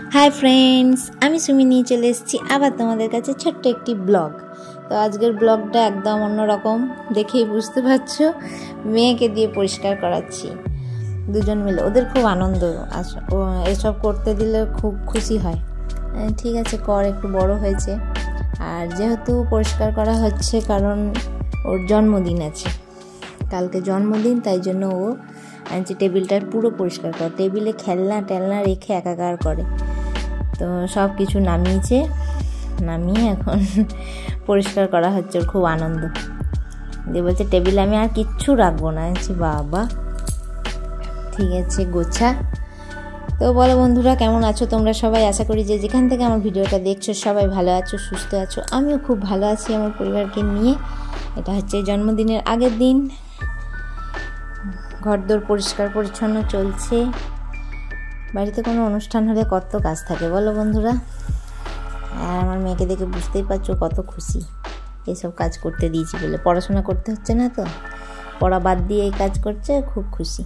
Hi friends आमी सुमी निये चले एसेछि आबार तोमादेर काछे छोट्ट एकटी ब्लग। तो आजकेर ब्लगटा एकदम अन्यरकम देखेई बुझते पारछो। मेयेके दिये परिष्कार कराच्छि दुजन मिले, ओदेर खूब आनंद एसब करते दिले खूब खुशी हय। ठीक आछे कर, एकटु बड़ो हयेछे आर जेहेतु परिष्कार करा हच्छे कारण ओर जन्मदिन आछे, कालके जन्मदिन, ताई जोन्नो ओ आनछि टेबिलटा पुरो परिष्कार कर। टेबिले खेलना टेलना रेखे एकाकार करे, तो सब किछु नामिয়েছে, नामिয়ে এখন পরিষ্কার করা হচ্ছে। খুব আনন্দ দিয়ে বলছে টেবিলে আমি আর কিচ্ছু রাখবো না। আছি বাবা ঠিক আছে গোছা। তো বলো বন্ধুরা কেমন আছো তোমরা সবাই? আশা করি যে যেখান থেকে আমার ভিডিওটা দেখছো সবাই ভালো আছো, সুস্থ আছো। আমিও খুব ভালো আছি আমার পরিবারকে নিয়ে। এটা হচ্ছে জন্মদিনের আগের দিন, ঘরদোর পরিষ্কার পরিচ্ছন্ন চলছে। বাড়িতে কোনো অনুষ্ঠান হলে কত কাজ থাকে বলো বন্ধুরা। আর আমার মেয়েকে দেখে বুঝতেই পারছো কত খুশি এইসব কাজ করতে দিয়েছি বলে। পড়াশোনা করতে হচ্ছে না, তো পড়া বাদ দিয়ে এই কাজ করছে, খুব খুশি।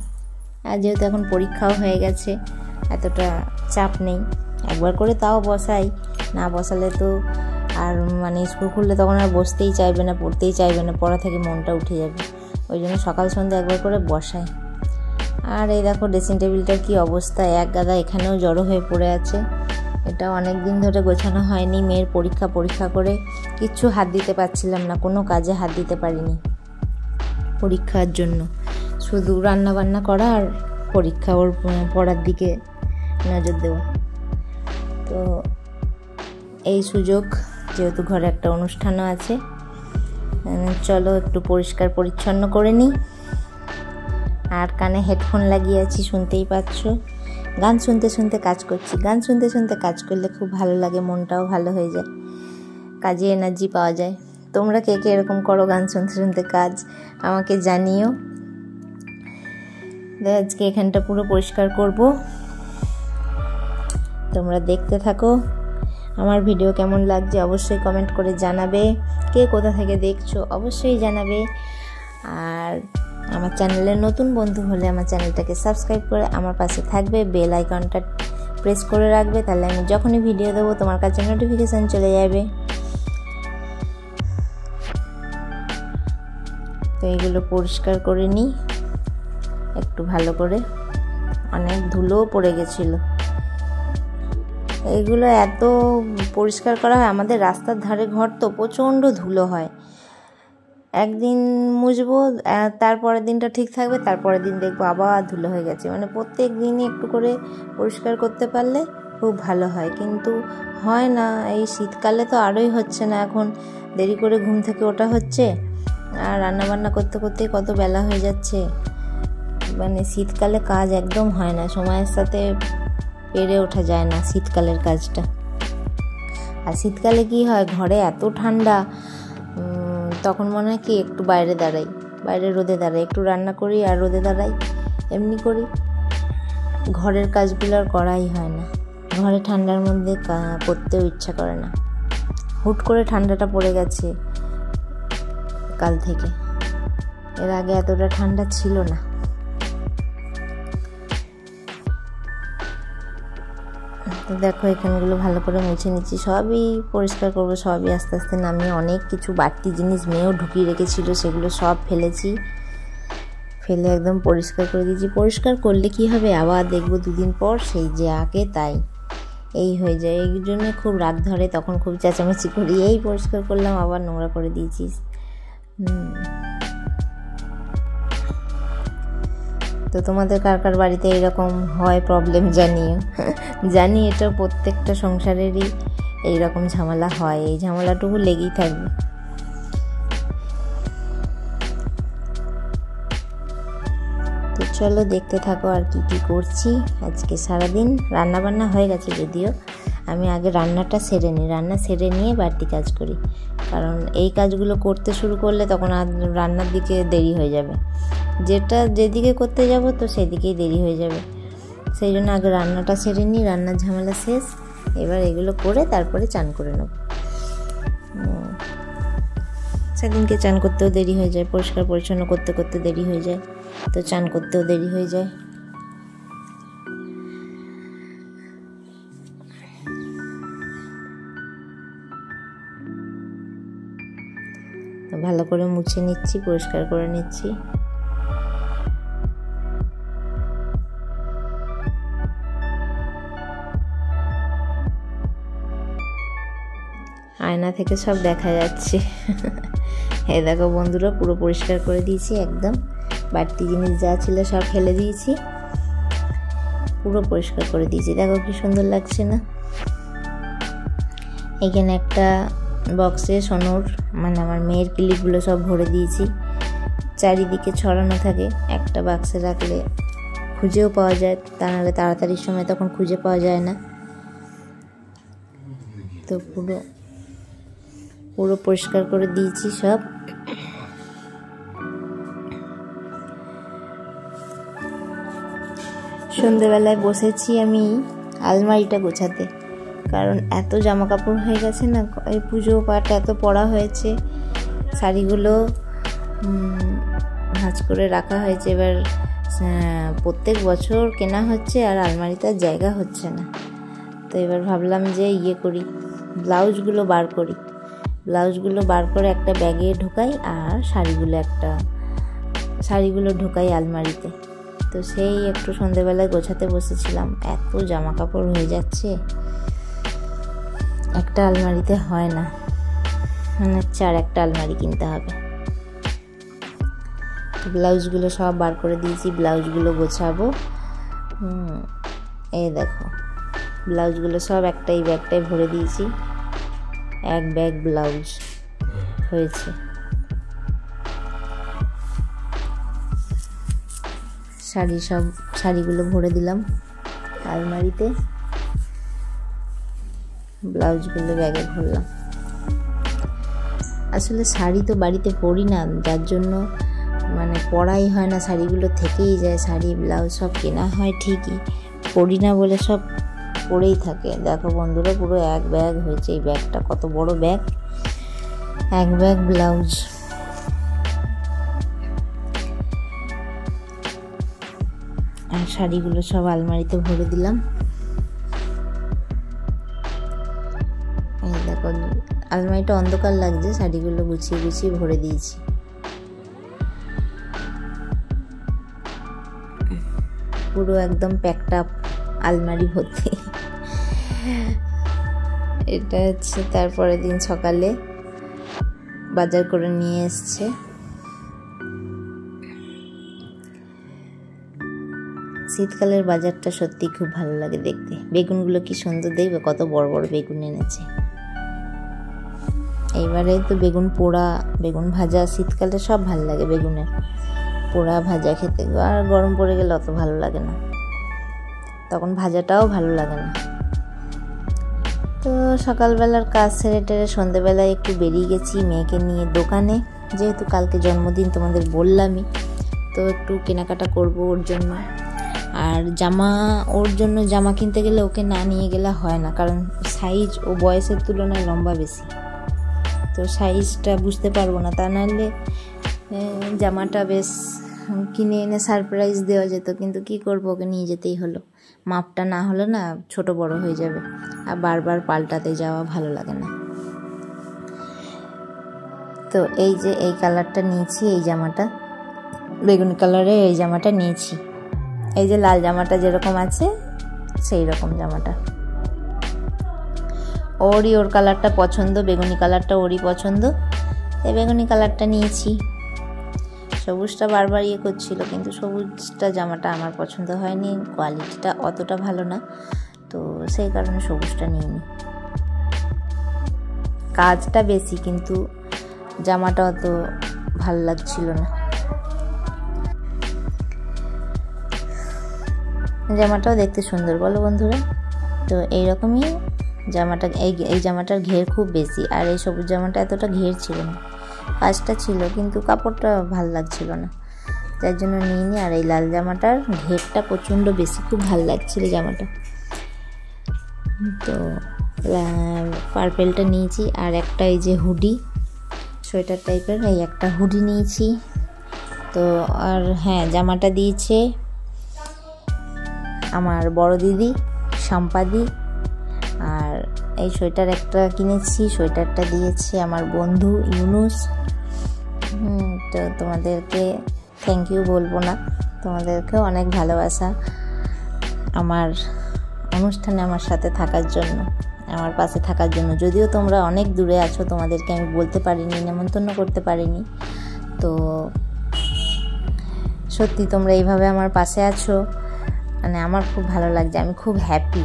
আর যেহেতু এখন পরীক্ষাও হয়ে গেছে, এতটা চাপ নেই। একবার করে তাও বসাই, না বসালে তো আর মানে স্কুল খুললে তখন আর বসতেই চাইবে না, পড়তেই চাইবে না, পড়া থেকে মনটা উঠে যাবে। ওই জন্য সকাল সন্ধ্যা একবার করে বসাই। আর এই দেখো ড্রেসিং টেবিলটার কি অবস্থা, এক গাদা এখানেও জড়ো হয়ে পড়ে আছে। এটা অনেক দিন ধরে গোছানো হয়নি। মেয়ের পরীক্ষা করে কিচ্ছু হাত দিতে পারছিলাম না, কোনো কাজে হাত দিতে পারিনি পরীক্ষার জন্য। শুধু রান্না বান্না করা আর পরীক্ষা, ওর পড়ার দিকে নজর দেওয়া। তো এই সুযোগ, যেহেতু ঘরে একটা অনুষ্ঠানও আছে, চলো একটু পরিষ্কার পরিচ্ছন্ন করে নিই। আর কানে হেডফোন লাগিয়ে আছি, শুনতেই পাচ্ছ। গান শুনতে শুনতে কাজ করছি। গান শুনতে শুনতে কাজ করলে খুব ভালো লাগে, মনটাও ভালো হয়ে যায়, কাজে এনার্জি পাওয়া যায়। তোমরা কে কে এরকম করো গান শুনতে শুনতে কাজ, আমাকে জানিও। আজকে এখানটা পুরো পরিষ্কার করব, তোমরা দেখতে থাকো। আমার ভিডিও কেমন লাগছে অবশ্যই কমেন্ট করে জানাবে। কে কোথা থেকে দেখছো অবশ্যই জানাবে। আর আমার চ্যানেলের নতুন বন্ধু হলে আমার চ্যানেলটাকে সাবস্ক্রাইব করে আমার পাশে থাকবে, বেল আইকনটা প্রেস করে রাখবে, তাহলে আমি যখনই ভিডিও দেবো তোমার কাছে নোটিফিকেশান চলে যাবে। তো এইগুলো পরিষ্কার করে নিই একটু ভালো করে, অনেক ধুলোও পড়ে গেছিলো। এইগুলো এত পরিষ্কার করা হয়, আমাদের রাস্তার ধারে ঘর তো প্রচণ্ড ধুলো হয়। একদিন মুছবো, তারপরের দিনটা ঠিক থাকবে, তারপরের দিন দেখবো আবার ধুলো হয়ে গেছে। মানে প্রত্যেক দিনই একটু করে পরিষ্কার করতে পারলে খুব ভালো হয়, কিন্তু হয় না। এই শীতকালে তো আরোই হচ্ছে না, এখন দেরি করে ঘুম থেকে ওঠা হচ্ছে, আর রান্নাবান্না করতে করতেই কত বেলা হয়ে যাচ্ছে। মানে শীতকালে কাজ একদম হয় না, সময়ের সাথে পেরে ওঠা যায় না শীতকালের কাজটা। আর শীতকালে কি হয়, ঘরে এত ঠান্ডা, তখন মনে হয় কি একটু বাইরে দাঁড়াই, বাইরে রোদে দাঁড়াই, একটু রান্না করি আর রোদে দাঁড়াই, এমনি করি। ঘরের কাজগুলো আর করাই হয় না, ঘরে ঠান্ডার মধ্যে করতেও ইচ্ছা করে না। হুট করে ঠান্ডাটা পড়ে গেছে কাল থেকে, এর আগে এতটা ঠান্ডা ছিল না। তো দেখো এখানগুলো ভালো করে মুছে নিচ্ছি, সবই পরিষ্কার করবো, সবই আস্তে আস্তে নামিয়ে। অনেক কিছু বাড়তি জিনিস মেয়েও ঢুকিয়ে রেখেছিল, সেগুলো সব ফেলেছি, ফেলে একদম পরিষ্কার করে দিয়েছি। পরিষ্কার করলে কি হবে, আবার দেখবো দুদিন পর সেই যে আগে তাই এই হয়ে যায়। এই জন্য খুব রাগ ধরে, তখন খুব চেঁচামেচি করি, এই পরিষ্কার করলাম আবার নোংরা করে দিয়েছিস। তো তোমাদের কার কার বাড়িতে এরকম হয় প্রবলেম জানিও। জানি এটা প্রত্যেকটা সংসারেরই এইরকম ঝামেলা হয়, এই ঝামেলাটুকু লেগেই থাকবে। তো চলো দেখতে থাকো আর কি কি করছি আজকে সারাদিন। রান্নাবান্না হয়ে গেছে যদিও, আমি আগে রান্নাটা সেরে নিই, রান্না সেরে নিয়ে বাড়তি কাজ করি, কারণ এই কাজগুলো করতে শুরু করলে তখন আর রান্নার দিকে দেরি হয়ে যাবে। যেদিকে করতে যাব তো সেদিকেই দেরি হয়ে যাবে, সেই জন্য আগে রান্নাটা সেরে নিই, রান্নার ঝামেলা শেষ। এবার এগুলো করে তারপরে চান করে নেব। সেদিনকে চান করতেও দেরি হয়ে যায়, পরিষ্কার পরিচ্ছন্ন করতে করতে দেরি হয়ে যায়, তো চান করতেও দেরি হয়ে যায়। তো ভালো করে মুছে নিচ্ছি, পরিষ্কার করে নিচ্ছি। আয়না থেকে সব দেখা যাচ্ছে। এই দেখো বন্ধুরা, পুরো পরিষ্কার করে দিয়েছি একদম। বাড়তি জিনিস যা ছিল সব ফেলে দিয়েছি, পুরো পরিষ্কার করে দিয়েছি। দেখো কি সুন্দর লাগছে না? এখানে একটা বক্সে সোনুর মানে আমার মেয়ের ক্লিপগুলো সব ভরে দিয়েছি। চারিদিকে ছড়ানো থাকে, একটা বাক্সে রাখলে খুঁজেও পাওয়া যায়, তা নাহলে তাড়াতাড়ির সময় তখন খুঁজে পাওয়া যায় না। তো পুরো পরিষ্কার করে দিয়েছি সব। সন্ধেবেলায় বসেছি আমি আলমারিটা গোছাতে, কারণ এত জামা কাপড় হয়ে গেছে না, এই পুজো পাঠ এত পড়া হয়েছে, শাড়িগুলো ভাঁজ করে রাখা হয়েছে। এবার প্রত্যেক বছর কেনা হচ্ছে আর আলমারিতে জায়গা হচ্ছে না। তো এবার ভাবলাম যে করি, ব্লাউজগুলো বার করে একটা ব্যাগে ঢোকাই, আর শাড়িগুলো ঢোকাই আলমারিতে। তো সেই একটু সন্ধেবেলায় গোছাতে বসেছিলাম, এত জামা কাপড় হয়ে যাচ্ছে, একটা আলমারিতে হয় না, মনে হচ্ছে আর একটা আলমারি কিনতে হবে। ব্লাউজগুলো সব বার করে দিয়েছি, ব্লাউজগুলো গোছাবো। এই দেখো ব্লাউজগুলো সব এই ব্যাগটায় ভরে দিয়েছি, এক ব্যাগ ব্লাউজ হয়েছে। শাড়িগুলো ভরে দিলাম আলমারিতে, ব্লাউজগুলো ব্যাগে ভরলাম। আসলে শাড়ি তো বাড়িতে পরি না, যার জন্য মানে পরাই হয় না, শাড়িগুলো থেকেই যায়। শাড়ি ব্লাউজ সব কেনা হয় ঠিকই, পরি না বলে সব পরেই থাকে। দেখো বন্ধুরা, পুরো এক ব্যাগ হয়েছে। এই ব্যাগটা কত বড় ব্যাগ, এক ব্যাগ ব্লাউজ। আর শাড়িগুলো সব আলমারিতে ভরে দিলাম। এই দেখো আলমারিটা অন্ধকার লাগছে, শাড়িগুলো গুছিয়ে ভরে দিয়েছি। পুরো একদম প্যাকড আপ আলমারি ভর্তি। এটা হচ্ছে তারপরের দিন সকালে বাজার করে নিয়ে এসছে। শীতকালের বাজারটা সত্যি খুব ভালো লাগে দেখতে। বেগুনগুলো কি সুন্দর, দেখবে কত বড় বড় বেগুন এনেছে। এইবারে তো বেগুন পোড়া, বেগুন ভাজা, শীতকালে সব ভালো লাগে বেগুনের পোড়া ভাজা খেতে। আর গরম পড়ে গেলে অত ভালো লাগে না, তখন ভাজাটাও ভালো লাগে না। তো সকালবেলার কাজ সেরে টেরে সন্ধেবেলায় একটু বেরিয়ে গেছি মেয়েকে নিয়ে দোকানে, যেহেতু কালকে জন্মদিন তোমাদের বললামই, তো একটু কেনাকাটা করব ওর জন্য। আর ওর জন্য জামা কিনতে গেলে ওকে না নিয়ে গেলে হয় না, কারণ সাইজ ও বয়সের তুলনায় লম্বা বেশি, তো সাইজটা বুঝতে পারবো না। তা নাহলে জামাটা বেশ কিনে এনে সারপ্রাইজ দেওয়া যেত, কিন্তু কি করবো, ওকে নিয়ে যেতেই হলো। মাপটা না হলে না ছোট বড় হয়ে যাবে, আর বারবার পাল্টাতে যাওয়া ভালো লাগে না। তো এই যে এই কালারটা নিয়েছি, এই জামাটা বেগুনি কালারের এই জামাটা নিয়েছি। এই যে লাল জামাটা যেরকম আছে সেই রকম জামাটা, ওর কালারটা পছন্দ, বেগুনি কালারটা ওরই পছন্দ, এই বেগুনি কালারটা নিয়েছি। সবুজটা বারবার করছিল, কিন্তু সবুজটা জামাটা আমার পছন্দ হয়নি, কোয়ালিটিটা অতটা ভালো না, তো সেই কারণে সবুজটা নিইনি। কাজটা বেশি, কিন্তু জামাটা অত ভালো লাগছিল না। জামাটাও দেখতে সুন্দর, বলো বন্ধুরা? তো এইরকমই জামাটা, এই জামাটার ঘের খুব বেশি, আর এই সবুজ জামাটা এতটা ঘের ছিল না, কাজটা ছিল কিন্তু কাপড়টা ভাল লাগছিল না, যার জন্য নিইনি। আর এই লাল জামাটার ঘেরটা প্রচণ্ড বেশি, খুব ভাল লাগছিল জামাটা। তো পার্পেলটা নিয়েছি, আর একটা এই যে হুডি, সোয়েটার টাইপের, এই একটা হুডি নিয়েছি। তো আর হ্যাঁ, জামাটা দিয়েছে আমার বড় দিদি সম্পাদি, আর এই সোয়েটার একটা কিনেছি, সোয়েটারটা দিয়েছে আমার বন্ধু ইউনুস। তো তোমাদেরকে থ্যাংক ইউ বলবো না, তোমাদেরকেও অনেক ভালোবাসা আমার অনুষ্ঠানে আমার সাথে থাকার জন্য, আমার পাশে থাকার জন্য। যদিও তোমরা অনেক দূরে আছো, তোমাদেরকে আমি বলতে পারিনি, নেমন্তন্ন করতে পারিনি, তো সত্যি তোমরা এইভাবে আমার পাশে আছো, মানে আমার খুব ভালো লাগছে। আমি খুব হ্যাপি,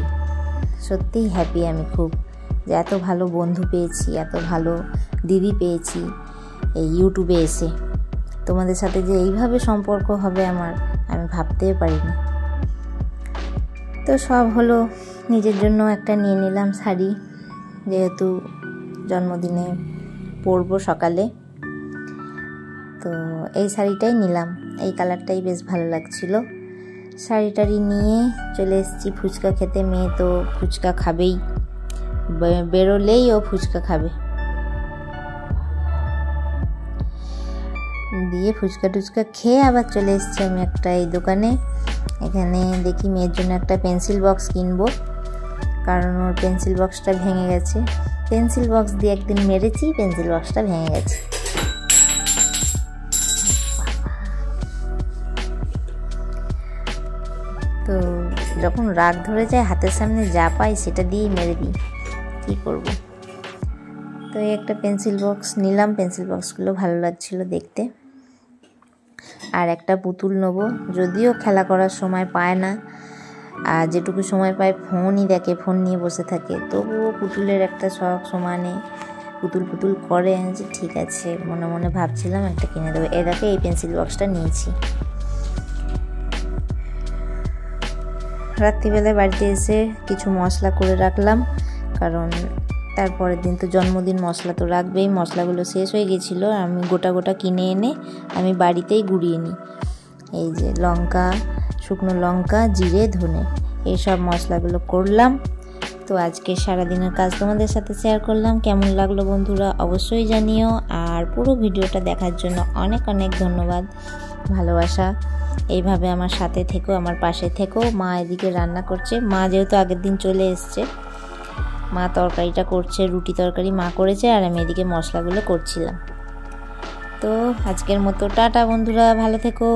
সত্যিই হ্যাপি আমি খুব, যে এত ভালো বন্ধু পেয়েছি, এত ভালো দিদি পেয়েছি এই ইউটিউবে এসে। তোমাদের সাথে যে এইভাবে সম্পর্ক হবে আমার, আমি ভাবতেই পারিনি। তো সব হলো, নিজের জন্য একটা নিয়ে নিলাম শাড়ি, যেহেতু জন্মদিনে পরবো সকালে, তো এই শাড়িটাই নিলাম। এই কালারটাই বেশ ভালো লাগছিল। শাড়িটারি নিয়ে চলে এসেছি ফুচকা খেতে। মেয়ে তো ফুচকা খাবেই, বেরোলেই ও ফুচকা খাবে। দিয়ে ফুচকা টুচকা খেয়ে আবার চলে এসেছি আমি একটা এই দোকানে। এখানে দেখি মেয়ের জন্য একটা পেন্সিল বক্স কিনবো, কারণ ওর পেন্সিল বক্সটা ভেঙে গেছে। পেন্সিল বক্স দিয়ে একদিন মেরেছি, পেন্সিল বক্সটা ভেঙে গেছে। তো যখন রাগ ধরে যায়, হাতের সামনে যা পাই সেটা দিয়েই মেরে দিই, কী করব। তো এই একটা পেন্সিল বক্স নিলাম, পেন্সিল বক্সগুলো ভালো লাগছিল দেখতে। আর একটা পুতুল নেবো, যদিও খেলা করার সময় পায় না, আর যেটুকু সময় পায় ফোনই দেখে, ফোন নিয়ে বসে থাকে। তবুও পুতুলের একটা শখ, সমানে পুতুল করে। যে ঠিক আছে, মনে মনে ভাবছিলাম একটা কিনে দেবো। এটাকে এই পেন্সিল বক্সটা নিয়েছি। রাত্রিবেলায় বাড়িতে এসে কিছু মশলা করে রাখলাম, কারণ তারপরের দিন তো জন্মদিন, মশলা তো রাখবেই। মশলাগুলো শেষ হয়ে গেছিলো, আমি গোটা কিনে এনে আমি বাড়িতেই গুঁড়িয়ে নিই। এই যে লঙ্কা, শুকনো লঙ্কা, জিরে, ধনে, এইসব মশলাগুলো করলাম। তো আজকে সারাদিনের কাজ তোমাদের সাথে শেয়ার করলাম। কেমন লাগলো বন্ধুরা অবশ্যই জানিও। আর পুরো ভিডিওটা দেখার জন্য অনেক ধন্যবাদ, ভালোবাসা। এইভাবে আমার সাথে থেকো, আমার পাশে থেকো। মা এদিকে রান্না করছে। মা যেহেতু আগের দিন চলে এসছে, মা তরকারিটা করছে, রুটি তরকারি মা করেছে, আর আমি এদিকে মশলাগুলো করছিলাম। তো আজকের মতো টাটা বন্ধুরা, ভালো থেকো।